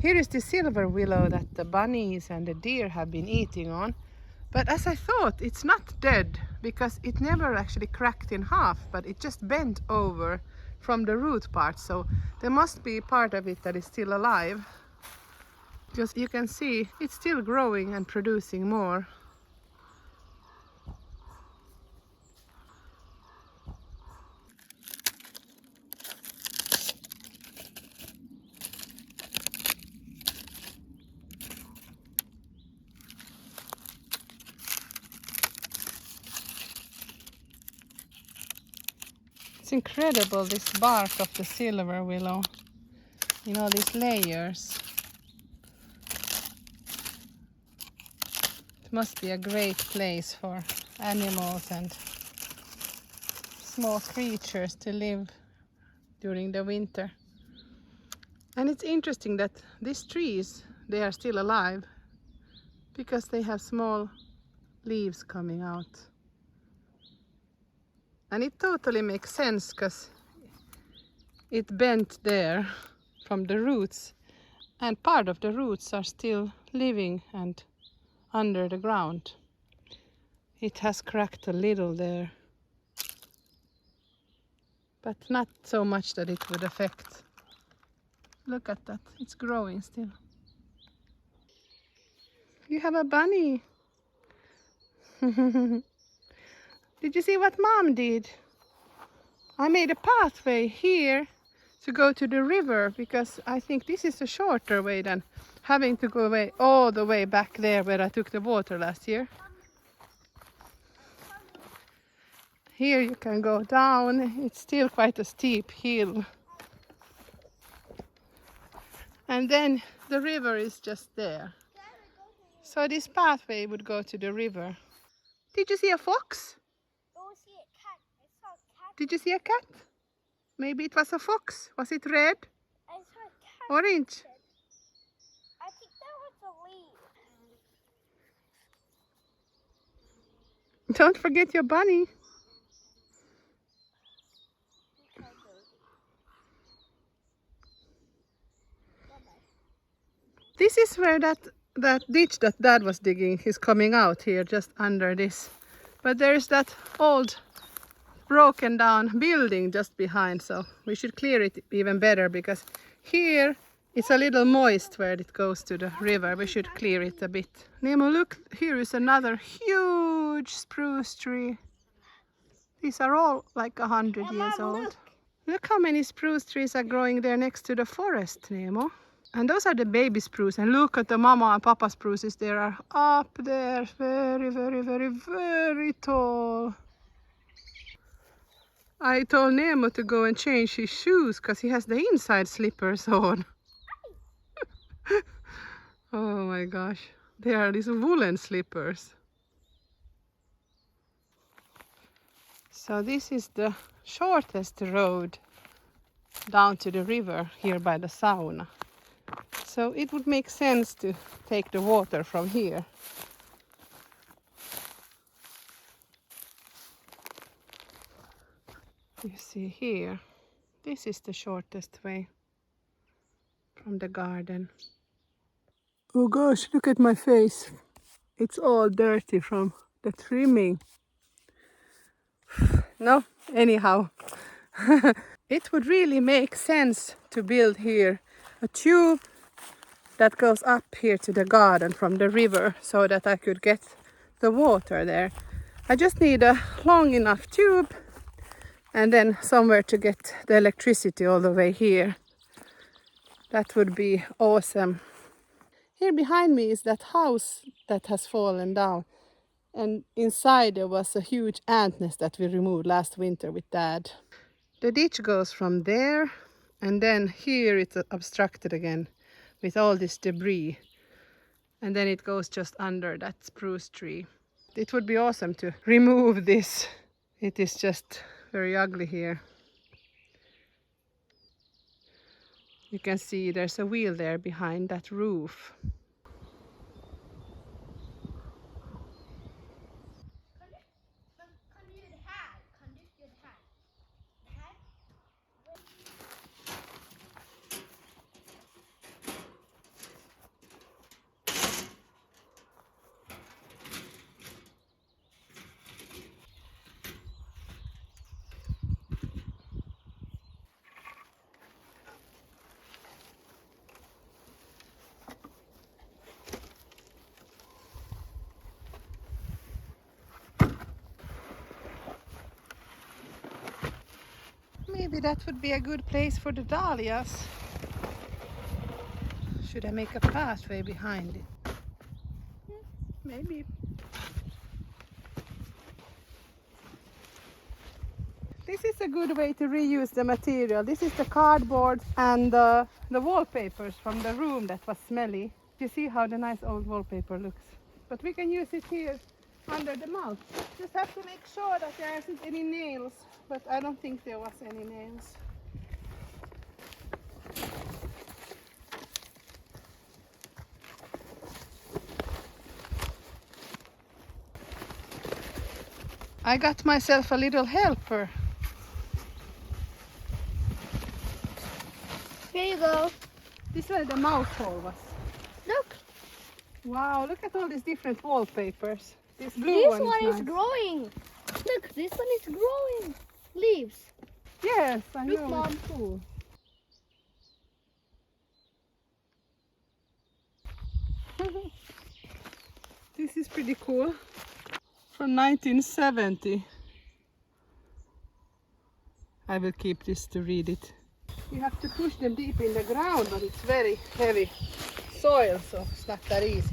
Here is the silver willow that the bunnies and the deer have been eating on. But as I thought, it's not dead because it never actually cracked in half, but it just bent over from the root part. So there must be part of it that is still alive. Because you can see it's still growing and producing more. It's incredible, this bark of the silver willow. You know, these layers. It must be a great place for animals and small creatures to live during the winter. And it's interesting that these trees, they are still alive because they have small leaves coming out. And it totally makes sense because it bent there from the roots, and part of the roots are still living and under the ground. It has cracked a little there, but not so much that it would affect. Look at that, it's growing still. You have a bunny. Did you see what Mom did? I made a pathway here to go to the river because I think this is a shorter way than having to go away all the way back there where I took the water last year. Here you can go down. It's still quite a steep hill. And then the river is just there. So this pathway would go to the river. Did you see a fox? Oh, see a cat. I saw a cat. Did you see a cat? Maybe it was a fox. Was it red? I saw a cat. Orange? I think that was a leaf. Don't forget your bunny. This is where that ditch that Dad was digging is coming out here, just under this. But there is that old broken down building just behind, so we should clear it even better because here it's a little moist where it goes to the river. We should clear it a bit. Nemo, look, here is another huge spruce tree. These are all like 100 years old. Look how many spruce trees are growing there next to the forest, Nemo. And those are the baby spruce. And look at the mama and papa spruces. They are up there, very, very, very, very tall. I told Nemo to go and change his shoes because he has the inside slippers on. Oh my gosh. They are these woolen slippers. So this is the shortest road down to the river here by the sauna. So it would make sense to take the water from here. You see here, this is the shortest way from the garden. Oh gosh, look at my face. It's all dirty from the trimming. No, anyhow. It would really make sense to build here a tube that goes up here to the garden from the river so that I could get the water there. I just need a long enough tube and then somewhere to get the electricity all the way here. That would be awesome. Here behind me is that house that has fallen down, and inside there was a huge ant nest that we removed last winter with Dad. The ditch goes from there, and then here it's obstructed again with all this debris, and then it goes just under that spruce tree. It would be awesome to remove this. It is just very ugly here. You can see there's a wheel there behind that roof. Maybe that would be a good place for the dahlias. Should I make a pathway behind it? Maybe. This is a good way to reuse the material. This is the cardboard and the wallpapers from the room that was smelly. You see how the nice old wallpaper looks. But we can use it here under the mouth. Just have to make sure that there isn't any nails. But I don't think there was any nails. I got myself a little helper. Here you go. This is where the mouth hole was. Look. Wow, look at all these different wallpapers. This blue This one one is is nice. growing. Look, this one is growing. Leaves. Yes, I Look, know. Mom. It's cool. This is pretty cool. From 1970. I will keep this to read it. You have to push them deep in the ground, but it's very heavy soil, so it's not that easy.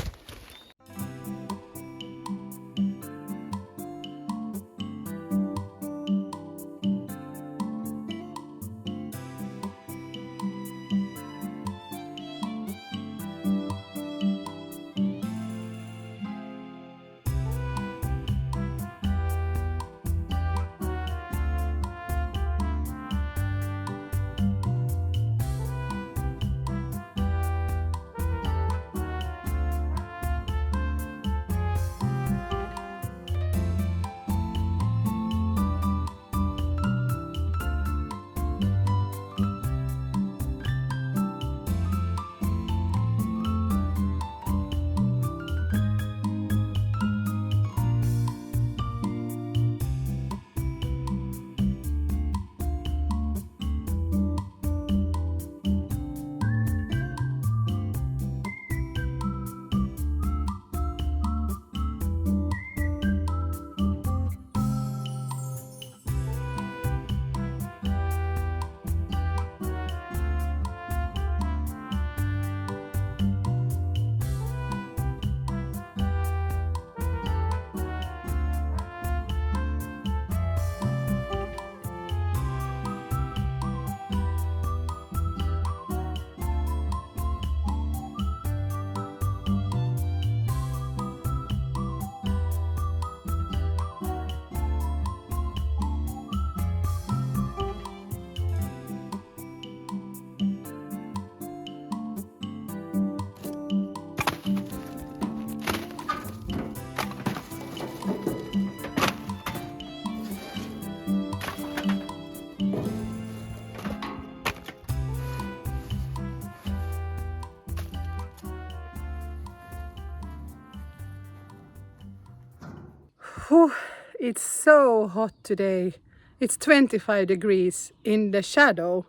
Whew, it's so hot today. It's 25 degrees in the shadow,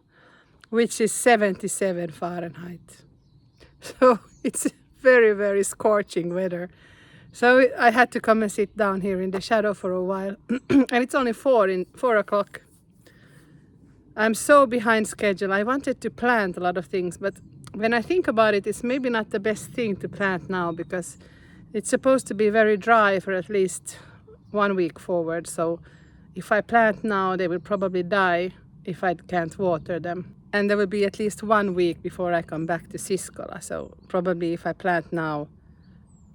which is 77 Fahrenheit. So it's very, very scorching weather. So I had to come and sit down here in the shadow for a while. And it's only 4 o'clock. I'm so behind schedule. I wanted to plant a lot of things, but when I think about it, it's maybe not the best thing to plant now because it's supposed to be very dry for at least 1 week forward. So if I plant now, they will probably die if I can't water them. And there will be at least 1 week before I come back to Siskola. So probably if I plant now,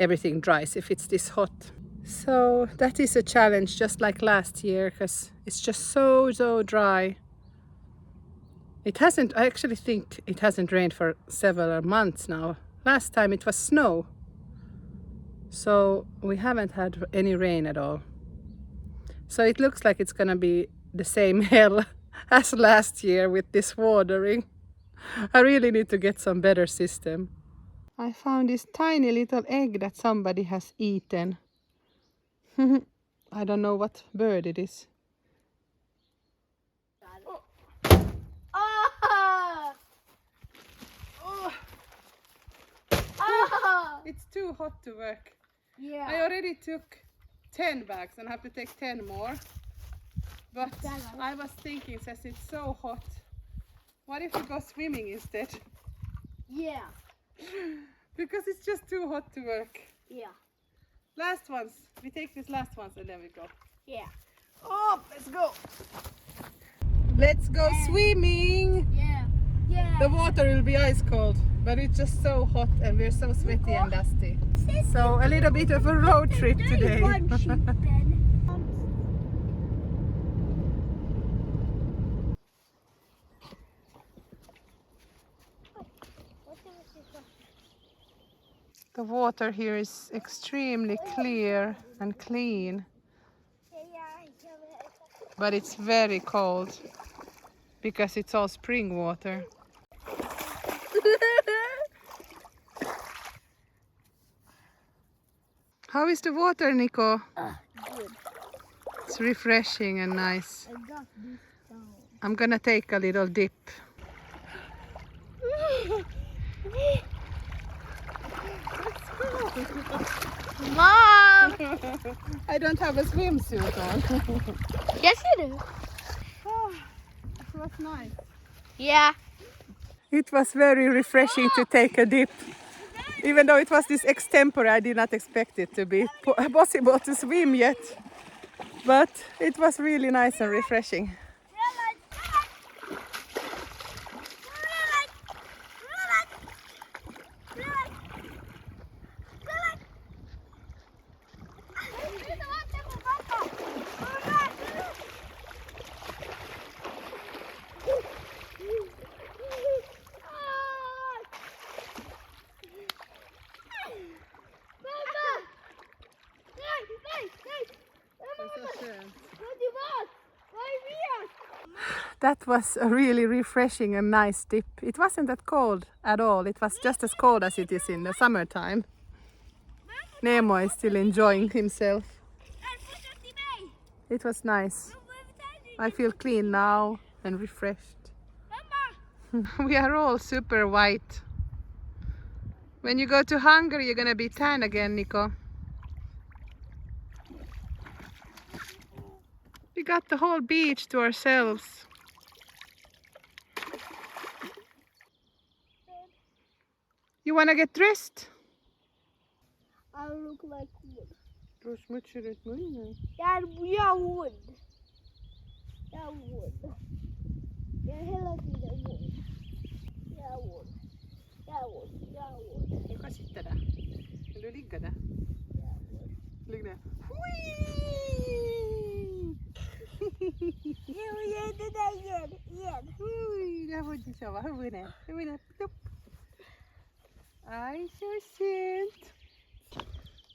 everything dries if it's this hot. So that is a challenge, just like last year, because it's just so dry. I actually think it hasn't rained for several months now. Last time it was snow. So we haven't had any rain at all. So it looks like it's gonna be the same hell as last year with this watering. I really need to get some better system. I found this tiny little egg that somebody has eaten. I don't know what bird it is. Ah! Oh, Ah! it's too hot to work. I Yeah. already took 10 bags and I have to take 10 more. But I was thinking, since it's so hot, what if we go swimming instead? Yeah. Because it's just too hot to work. Yeah. Last ones. We take these last ones and then we go. Yeah. Oh, let's go. Let's go swimming. Yeah. Yeah. The water will be ice cold, but it's just so hot and we're so sweaty and dusty. So a little bit of a road trip today. The water here is extremely clear and clean, but it's very cold because it's all spring water. How is the water, Nico? Good. It's refreshing and nice. I got this down. I'm gonna take a little dip. Mom! I don't have a swimsuit on. Yes, you do. Oh, it was nice. Yeah. It was very refreshing to take a dip. Even though it was this extempore, I did not expect it to be possible to swim yet. But it was really nice and refreshing. That was a really refreshing and nice dip. It wasn't that cold at all. It was just as cold as it is in the summertime. Nemo is still enjoying himself. It was nice. I feel clean now and refreshed. We are all super white. When you go to Hungary, you're gonna be tan again, Nico. We got the whole beach to ourselves. You wanna get dressed? I look like wood. Du smutsar ut munnen. Jag wood. Jag wood. Jag är hela tiden wood. Jag wood. Jag wood. Jag wood. Du kan sitta där. Vill du ligga där? Ligg där. Jag gör det där igen. Ui, där var du så. Vad var det? Det var det. Aj, så sent.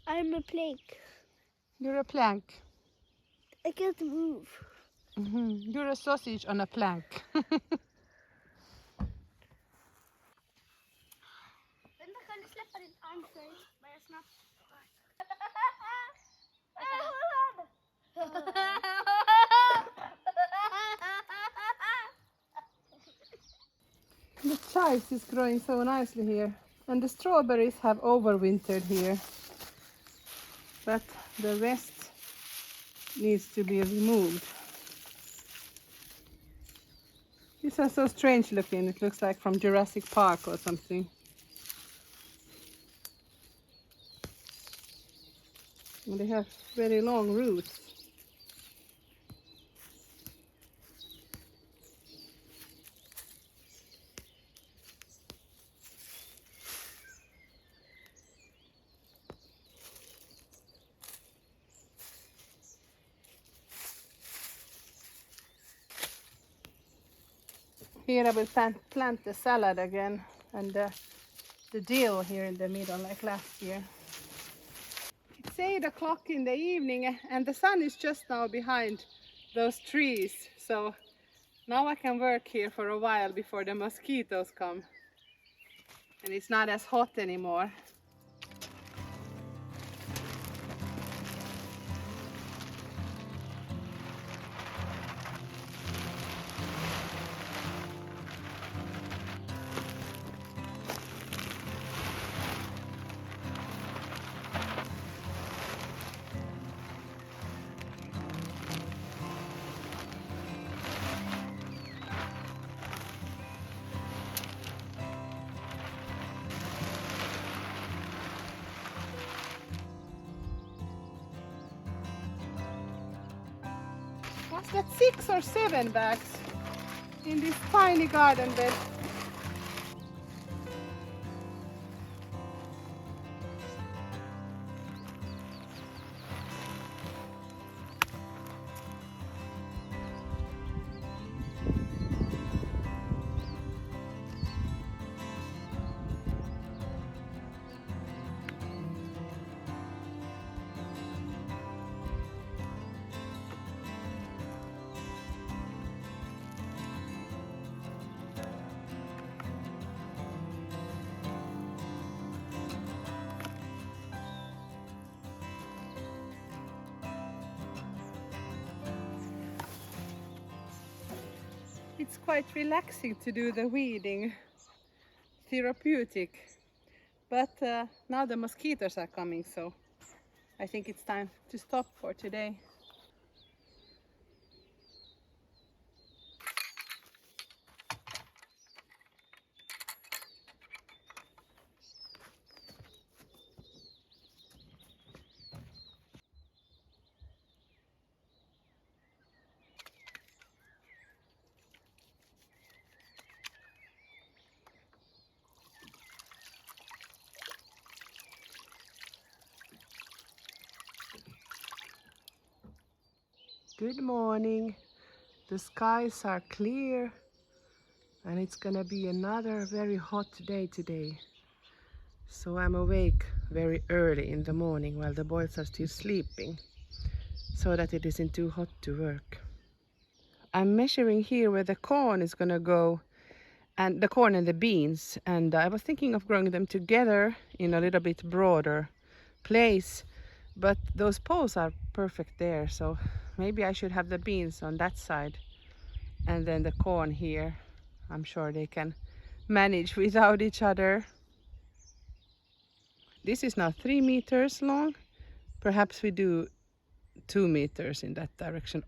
I'm a plank. You're a plank. I can't move. You're a sausage on a plank. Vänta, kan du släppa din arm så bara snabbt? The chives is growing so nicely here, and the strawberries have overwintered here, but the rest needs to be removed. These are so strange looking. It looks like from Jurassic Park or something. And they have very long roots. Here I will plant the salad again, and the dill here in the middle like last year. It's 8 o'clock in the evening and the sun is just now behind those trees, so now I can work here for a while before the mosquitoes come and it's not as hot anymore. Was that 6 or 7 bags in this tiny garden bed? It's quite relaxing to do the weeding, therapeutic. But now the mosquitoes are coming, so I think it's time to stop for today. Good morning. The skies are clear and it's gonna be another very hot day today. So I'm awake very early in the morning while the boys are still sleeping, so that it isn't too hot to work. I'm measuring here where the corn is gonna go, and the corn and the beans, and I was thinking of growing them together in a little bit broader place, but those poles are perfect there, so maybe I should have the beans on that side and then the corn here. I'm sure they can manage without each other. This is now 3 meters long. Perhaps we do 2 meters in that direction.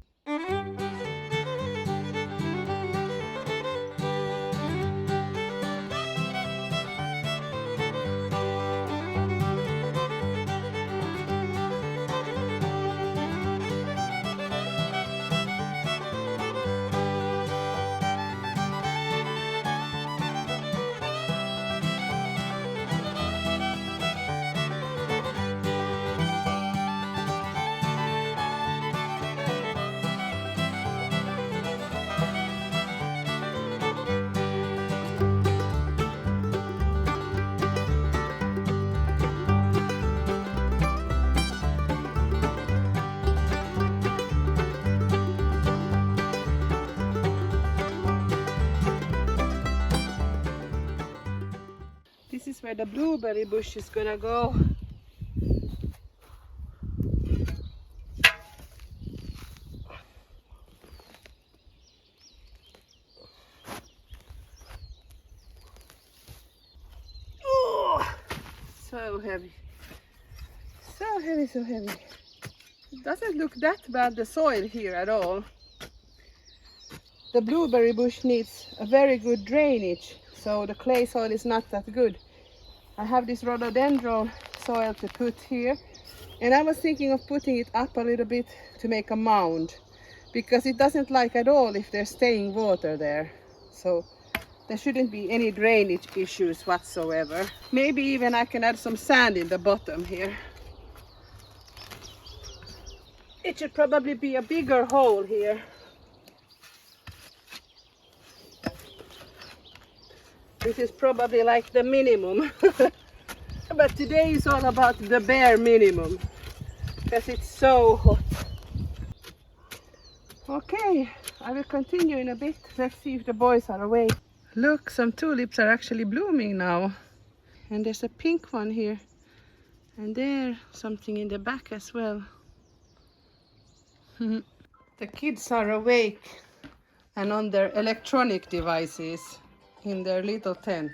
This is where the blueberry bush is gonna go. Oh, so heavy. So heavy, so heavy. It doesn't look that bad, the soil here at all. The blueberry bush needs a very good drainage, so the clay soil is not that good. I have this rhododendron soil to put here, and I was thinking of putting it up a little bit to make a mound, because it doesn't like at all if there's staying water there. So there shouldn't be any drainage issues whatsoever. Maybe even I can add some sand in the bottom here. It should probably be a bigger hole here. This is probably like the minimum. But today is all about the bare minimum, because it's so hot. Okay, I will continue in a bit. Let's see if the boys are awake. Look, some tulips are actually blooming now. And there's a pink one here. And there, something in the back as well. The kids are awake and on their electronic devices in their little tent.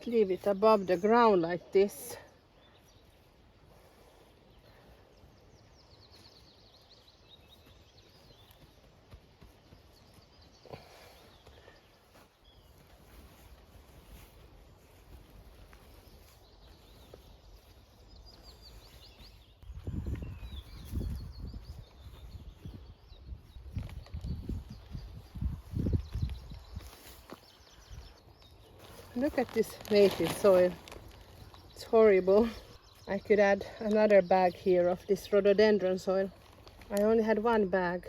leave it above the ground like this. Look at this native soil. It's horrible. I could add another bag here of this rhododendron soil. I only had one bag.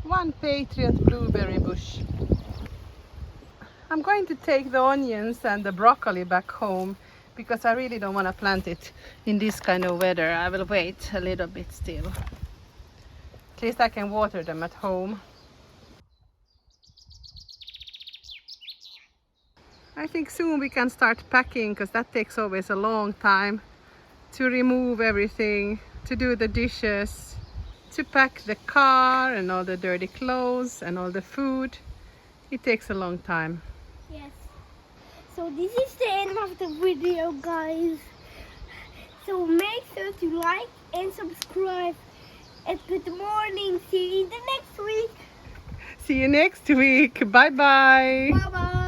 One Patriot blueberry bush. I'm going to take the onions and the broccoli back home because I really don't want to plant it in this kind of weather. I will wait a little bit still. At least I can water them at home. I think soon we can start packing because that takes always a long time to remove everything, to do the dishes, to pack the car and all the dirty clothes and all the food. It takes a long time. Yes. So this is the end of the video, guys. So make sure to like and subscribe. And good morning. See you in the next week. See you next week. Bye bye. Bye bye.